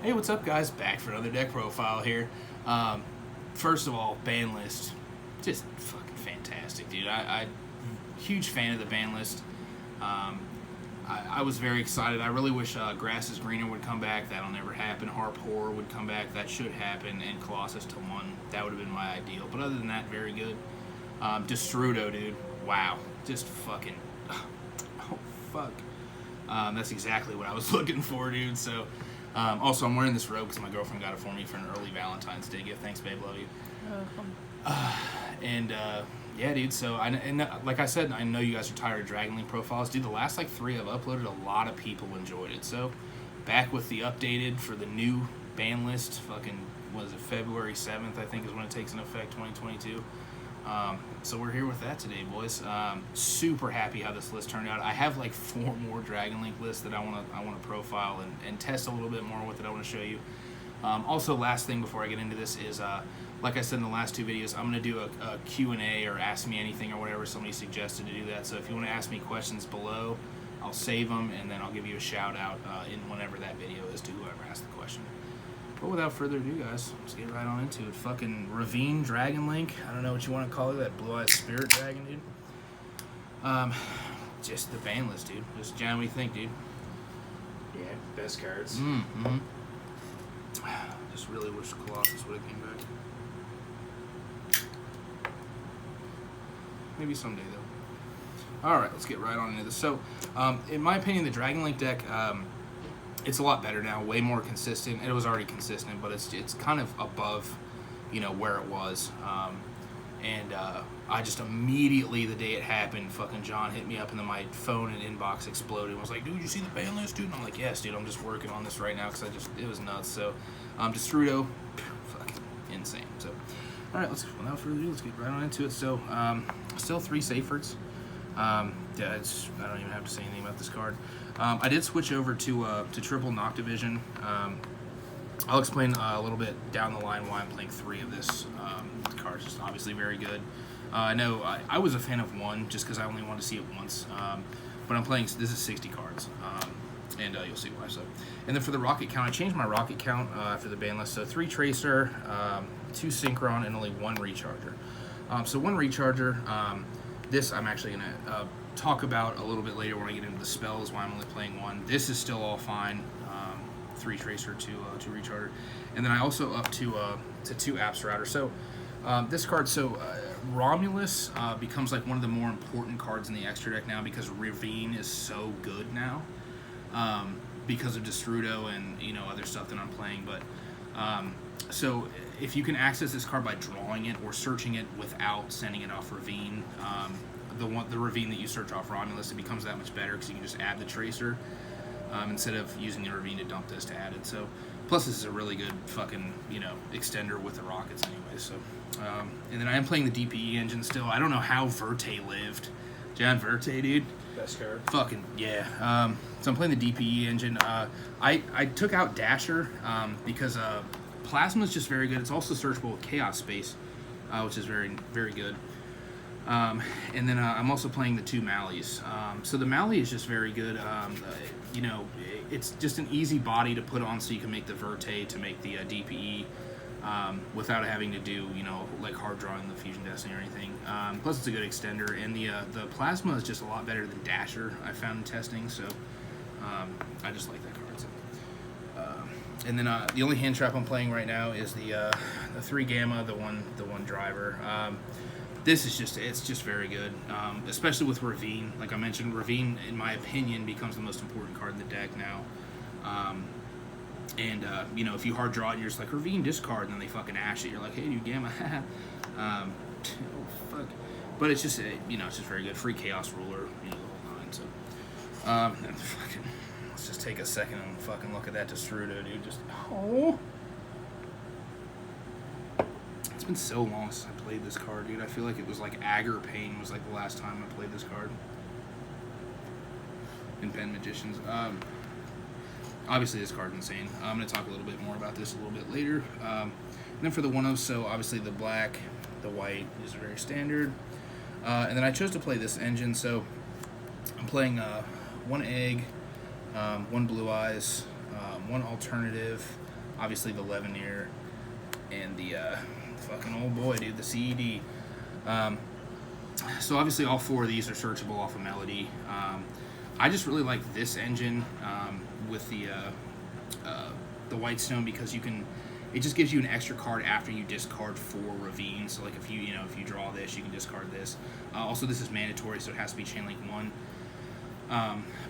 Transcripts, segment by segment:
Hey, what's up, guys? Back for another deck profile here. First of all, ban list, just fucking fantastic, dude. I huge fan of the ban list. I was very excited. I really wish Grass is Greener would come back. That'll never happen. Harp Horror would come back. That should happen. And Colossus to 1. That would have been my ideal. But other than that, very good. Destrudo, dude. Wow. Just fucking... Oh, fuck. That's exactly what I was looking for, dude. So... also, I'm wearing this robe because my girlfriend got it for me for an early Valentine's Day gift. Thanks, babe. Love you. Yeah, dude. So, like I said, I know you guys are tired of Dragon Link profiles. Dude, the last, 3 I've uploaded, a lot of people enjoyed it. So, back with the updated for the new ban list. Fucking, what is it, February 7th, I think, is when it takes in effect, 2022. So we're here with that today, boys. Super happy how this list turned out. I have 4 more Dragon Link lists that I want to profile and test a little bit more with it. I want to show you. Also, last thing before I get into this is, like I said in the last 2 videos, I'm going to do a Q&A or ask me anything or whatever. Somebody suggested to do that. So if you want to ask me questions below, I'll save them and then I'll give you a shout out in whenever that video is to whoever asked the question. But without further ado, guys, let's get right on into it. Fucking Ravine Dragon Link. I don't know what you want to call it. That blue-eyed spirit dragon, dude. Just the ban list, dude. Just John, what do you think, dude? Yeah, best cards. Just really wish Colossus would have came back. Maybe someday, though. All right, let's get right on into this. So, in my opinion, the Dragon Link deck... it's a lot better now, way more consistent. It was already consistent, but it's kind of above, where it was. I just immediately, the day it happened, fucking John hit me up and then my phone and inbox exploded and was like, dude, you see the ban list, dude? And I'm like, yes, dude, I'm just working on this right now because it was nuts. So, Destrudo, fucking insane. So, all right, without further ado, let's get right on into it. So, still 3 Safers. I don't even have to say anything about this card. I did switch over to triple Noctivision. I'll explain a little bit down the line why I'm playing 3 of this. The card's just obviously very good. I know I was a fan of 1 just because I only wanted to see it once. But I'm playing, this is 60 cards. And you'll see why. So, and then for the rocket count, I changed my rocket count for the ban list. So 3 Tracer, 2 Synchron, and only 1 Recharger. So 1 Recharger. This I'm actually going to talk about a little bit later when I get into the spells, why I'm only playing 1. This is still all fine. 3 Tracer, 2 Recharger. And then I also up to 2 Apps Router. So this card, Romulus becomes one of the more important cards in the extra deck now because Ravine is so good now. Because of Destrudo and other stuff that I'm playing. But so if you can access this card by drawing it or searching it without sending it off Ravine, the Ravine that you search off Romulus, it becomes that much better because you can just add the Tracer instead of using the Ravine to dump this to add it. So plus this is a really good fucking extender with the rockets anyway. So and then I am playing the DPE engine still. I don't know how Verte lived. John Verte, dude. Best card. Fucking yeah. So I'm playing the DPE engine. I took out Dasher because Plasma is just very good. It's also searchable with Chaos Space, which is very, very good. And then I'm also playing the 2 Malleys. So the Malley is just very good. It's just an easy body to put on so you can make the Verte to make the DPE without having to do, hard drawing the Fusion Destiny or anything. Plus it's a good extender. And the Plasma is just a lot better than Dasher, I found in testing. So I just like that card. So. And then the only hand trap I'm playing right now is the 3 Gamma, the one Driver. This is it's just very good, especially with Ravine. Like I mentioned, Ravine, in my opinion, becomes the most important card in the deck now. If you hard draw it, and you're just like, Ravine, discard, and then they fucking ash it. You're like, hey, dude, Gamma, oh, fuck. But it's just, it's just very good. Free Chaos Ruler, the whole 9. So, fucking, let's just take a second and fucking look at that Destrudo, dude. Just, oh. It's been so long since I played this card, dude. I feel like it was Agar Pain was the last time I played this card. In Pen Magicians. Obviously this card's insane. I'm going to talk a little bit more about this a little bit later. And then for the 1-0, so obviously the black, the white is very standard. And then I chose to play this engine, so I'm playing 1 Egg, 1 Blue Eyes, one alternative, obviously the Leveneer, and the fucking old boy, dude, the CED. So obviously all 4 of these are searchable off of Melody. I just really like this engine with the Whitestone because you can. It just gives you an extra card after you discard 4 Ravine. So like if you draw this, you can discard this. Also, this is mandatory, so it has to be Chain Link 1.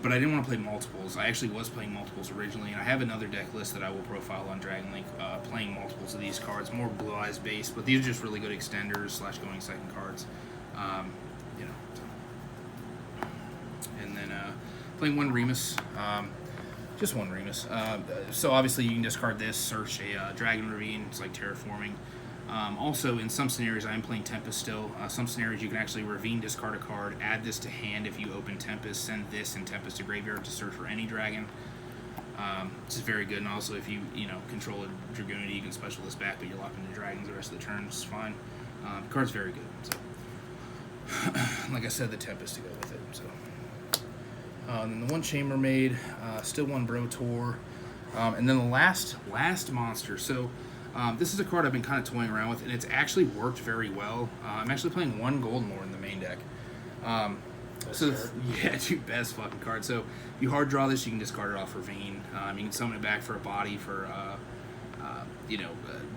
But I didn't want to play multiples. I actually was playing multiples originally, and I have another deck list that I will profile on Dragon Link, playing multiples of these cards, more Blue Eyes based, but these are just really good extenders / going second cards. And then playing 1 Remus. Just 1 Remus. So obviously you can discard this, search a Dragon Ravine. It's like Terraforming. Also, in some scenarios, I am playing Tempest still. Some scenarios you can actually Ravine, discard a card, add this to hand if you open Tempest, send this and Tempest to graveyard to search for any dragon. This is very good. And also, if you control a Dragooning, you can special this back, but you're locked into dragons the rest of the turn. It's fine. The card's very good. So, like I said, the Tempest to go with it. So. And then the 1 Chambermaid, still 1 Brotor, and then the last monster. So this is a card I've been kind of toying around with, and it's actually worked very well. I'm actually playing 1 Goldenlord in the main deck. Yeah, dude, best fucking card. So if you hard draw this, you can discard it off Ravine. You can summon it back for a body for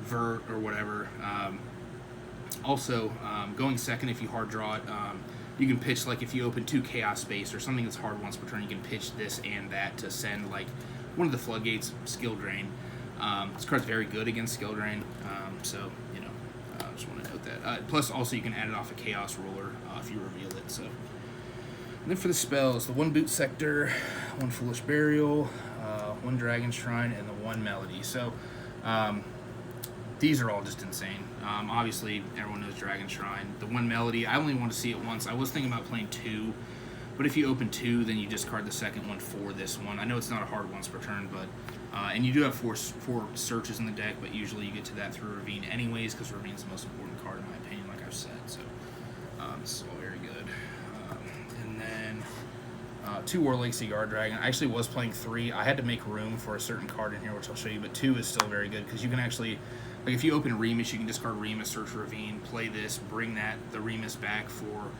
Vert or whatever. Also, going second, if you hard draw it, you can pitch, like, if you open 2 Chaos Space or something that's hard once per turn, you can pitch this and that to send, like, one of the Floodgates, Skill Drain. This card's very good against Skill Drain, so, I just want to note that. Plus, also, you can add it off a Chaos Ruler if you reveal it, so. And then for the spells, the 1 Boot Sector, 1 Foolish Burial, 1 Dragon Shrine, and the 1 Melody. So, these are all just insane. Obviously, everyone knows Dragon Shrine. The 1 Melody, I only want to see it once. I was thinking about playing 2, but if you open 2, then you discard the second one for this one. I know it's not a hard once per turn, but and you do have 4 searches in the deck, but usually you get to that through Ravine anyways, because Ravine's the most important card in my opinion, like I've said. So this is all very good. And then 2 Warlake Seaguard Dragon. I actually was playing 3. I had to make room for a certain card in here, which I'll show you, but 2 is still very good because you can actually. Like if you open Remus, you can discard Remus, search Ravine, play this, bring the Remus back for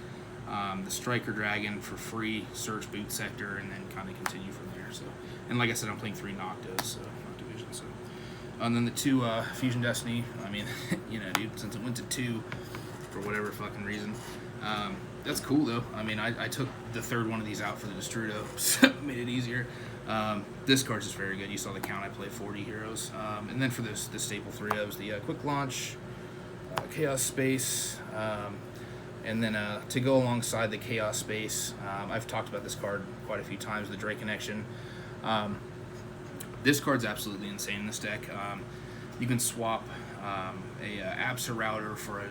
the Striker Dragon for free, search Boot Sector, and then kind of continue from there. So, and like I said, I'm playing 3 Noctos, so Noctivision. So, and then the 2 Fusion Destiny. I mean, dude, since it went to 2 for whatever fucking reason, that's cool though. I mean, I took the 3rd one of these out for the Destrudo, so it made it easier. This card's just very good. You saw the count. I played 40 heroes. And then for the staple 3-ofs, the Quick Launch, Chaos Space, and then to go alongside the Chaos Space, I've talked about this card quite a few times, the Drake Connection. This card's absolutely insane in this deck. You can swap a Absa Router for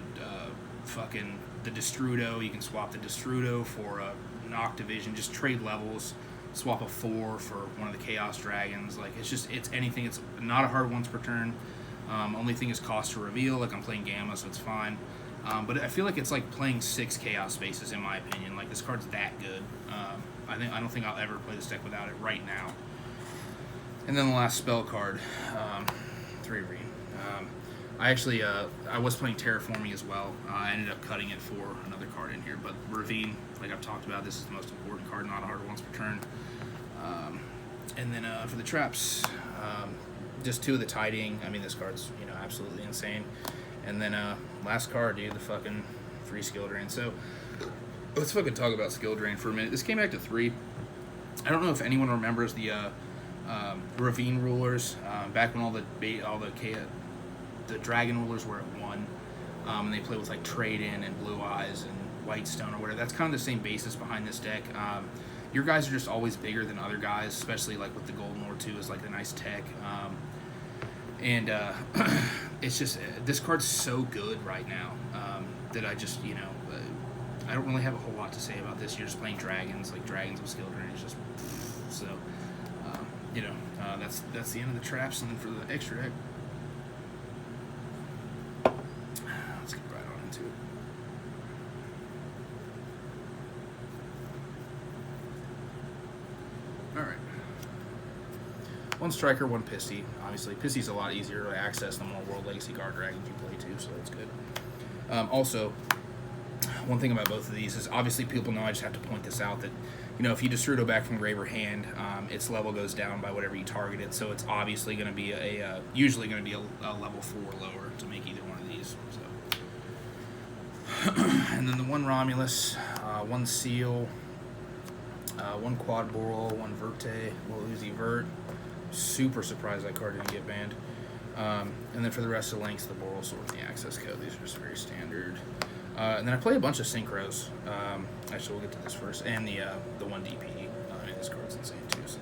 the Destrudo. You can swap the Destrudo for a Noctivision. Just trade levels. Swap a 4 for one of the Chaos Dragons. Like, it's anything. It's not a hard once per turn. Only thing is cost to reveal. Like, I'm playing Gamma, so it's fine. But I feel like it's like playing 6 Chaos Spaces in my opinion. Like, this card's that good. I don't think I'll ever play this deck without it right now. And then the last spell card, 3 Ravine. I was playing Terraforming as well. I ended up cutting it for another card in here, but Ravine, like I've talked about, this is the most important card, not a hard once per turn. And then for the traps, just 2 of the Tidying. I mean, this card's absolutely insane. And then last card, dude, the fucking free Skill Drain. So let's fucking talk about Skill Drain for a minute. This came back to 3. I don't know if anyone remembers the Ravine rulers back when all the Dragon rulers were at 1, and they play with like Trade-In and Blue Eyes and Whitestone or whatever. That's kind of the same basis behind this deck. Your guys are just always bigger than other guys, especially like with the Goldenlord 2 is like a nice tech. And it's just, this card's so good right now that I just, I don't really have a whole lot to say about this. You're just playing dragons, like dragons with Skill Drain. It's just, so, that's the end of the traps. And then for the extra deck, let's get right on into it. Alright. one striker, one Pisty. Obviously, Pisty's a lot easier to access the more World Legacy Guard Dragons you play too, so that's good. Also, one thing about both of these is obviously people know, I just have to point this out, that if you Destrudo back from grave or hand, its level goes down by whatever you target it, so it's obviously going to be usually going to be a level 4 or lower to make either one of these. So, and then the one Romulus, one Seal, one Quad Boral, one Verte, little Uzi Vert. Super surprised that card didn't get banned. And then for the rest of the links, the Boral Sword and the Access Code. These are just very standard. And then I play a bunch of Synchros. Actually, we'll get to this first. And the one DP. This card's insane too. So,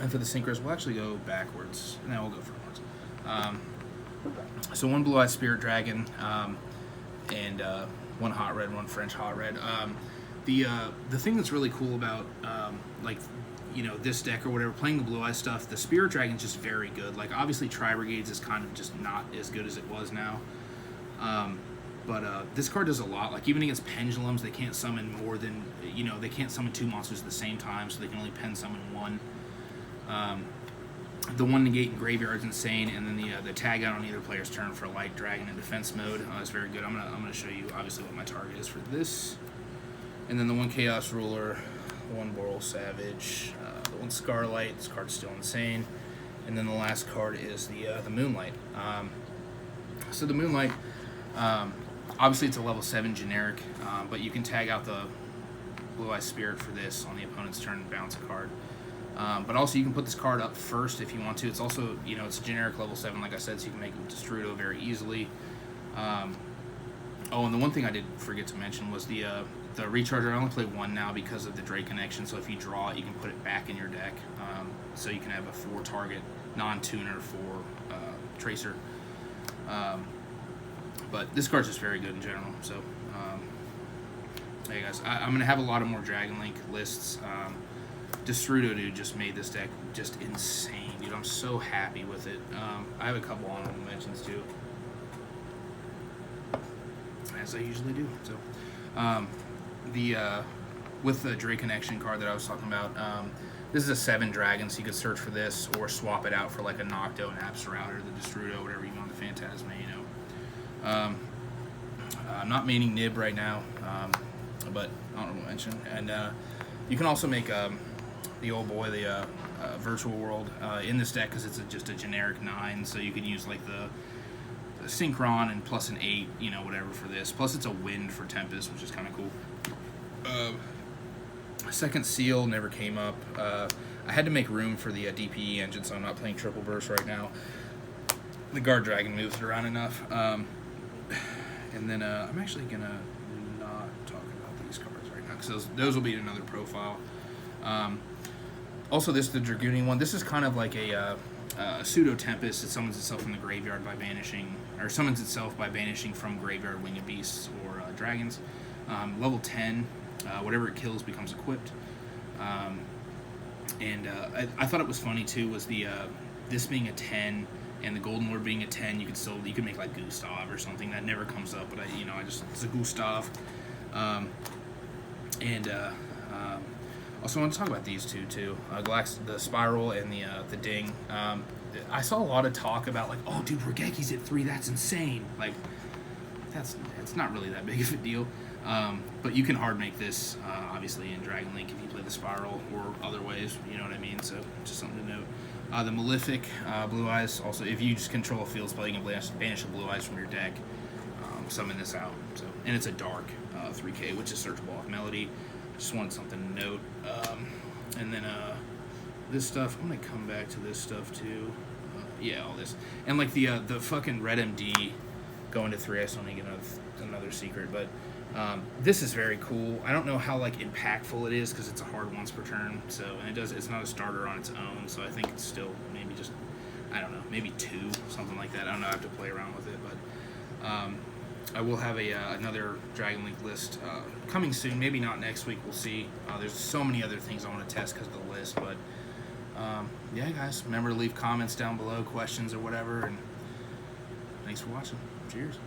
and for the Synchros, we'll actually go backwards. No, we'll go frontwards. So one Blue Eyes Spirit Dragon, and one Hot Red, one French Hot Red. The thing that's really cool about this deck or whatever, playing the Blue Eyes stuff, the Spirit Dragon's just very good. Like, obviously Tri-Brigades is kind of just not as good as it was now. But this card does a lot. Like, even against Pendulums, they can't summon more than, they can't summon 2 monsters at the same time, so they can only pen summon 1. The one negate in Graveyard's insane, and then the tag out on either player's turn for Light Dragon in defense mode is very good. I'm gonna show you obviously what my target is for this. And then the one Chaos Ruler, the one Boral Savage, the one Scarlight. This card's still insane. And then the last card is the Moonlight. So the Moonlight, obviously it's a level 7 generic, but you can tag out the Blue Eye Spirit for this on the opponent's turn and bounce a card. But also you can put this card up first if you want to. It's also, it's a generic level 7, like I said, so you can make it with Destrudo very easily. Oh, and the one thing I did forget to mention was the Recharger. I only play 1 now because of the Drake connection, so if you draw it, you can put it back in your deck. So you can have a 4-target non-tuner for Tracer. But this card's just very good in general. So, hey guys, I'm going to have a lot of more Dragon Link lists. Destrudo, dude, just made this deck just insane, dude. I'm so happy with it. I have a couple honorable mentions too, as I usually do. So, with the Drake Connection card that I was talking about, this is a 7 dragon, so you could search for this or swap it out for like a Nocto, an Absarautor, the Destrudo, whatever you want, the Phantasma, I'm not maining Nib right now, but honorable mention. And you can also make the old boy, the Virtual World, in this deck because it's just a generic 9, so you could use like the Synchron and plus an 8, whatever for this. Plus it's a wind for Tempest, which is kind of cool. Second Seal never came up. I had to make room for the DPE engine, so I'm not playing Triple Burst right now. The Guard Dragon moves it around enough. And then I'm actually going to not talk about these cards right now, because those will be in another profile. Also, the Dragooning one, this is kind of like a pseudo-Tempest. It summons itself from the graveyard by banishing, or summons itself by banishing from graveyard Winged Beasts or dragons. Level 10, whatever it kills becomes equipped. I thought it was funny too, was this being a 10 and the Golden Lord being a 10, you could make like Gustav or something. That never comes up, but it's a Gustav. Also, I want to talk about these two too. The Spiral and the Ding. I saw a lot of talk about like, oh, dude, Rageki's at 3. That's insane. Like, it's not really that big of a deal. But you can hard make this, obviously, in Dragon Link if you play the Spiral or other ways. You know what I mean? So just something to note. The Malefic Blue Eyes. Also, if you just control a field spell, you can banish a Blue Eyes from your deck. Summon this out. And it's a dark 3K, which is searchable off Melody. Just wanted something to note. And then this stuff, I'm gonna come back to this stuff too. Yeah, all this. And like the fucking Red MD going to 3, I still need to get another secret, but this is very cool. I don't know how like impactful it is because it's a hard once per turn. So, and it's not a starter on its own. So I think it's still maybe just, I don't know, maybe 2, something like that. I don't know. I have to play around with it, but I will have another Dragon Link list coming soon. Maybe not next week. We'll see. There's so many other things I want to test because of the list, but yeah, guys, remember to leave comments down below, questions or whatever, and thanks for watching. Cheers.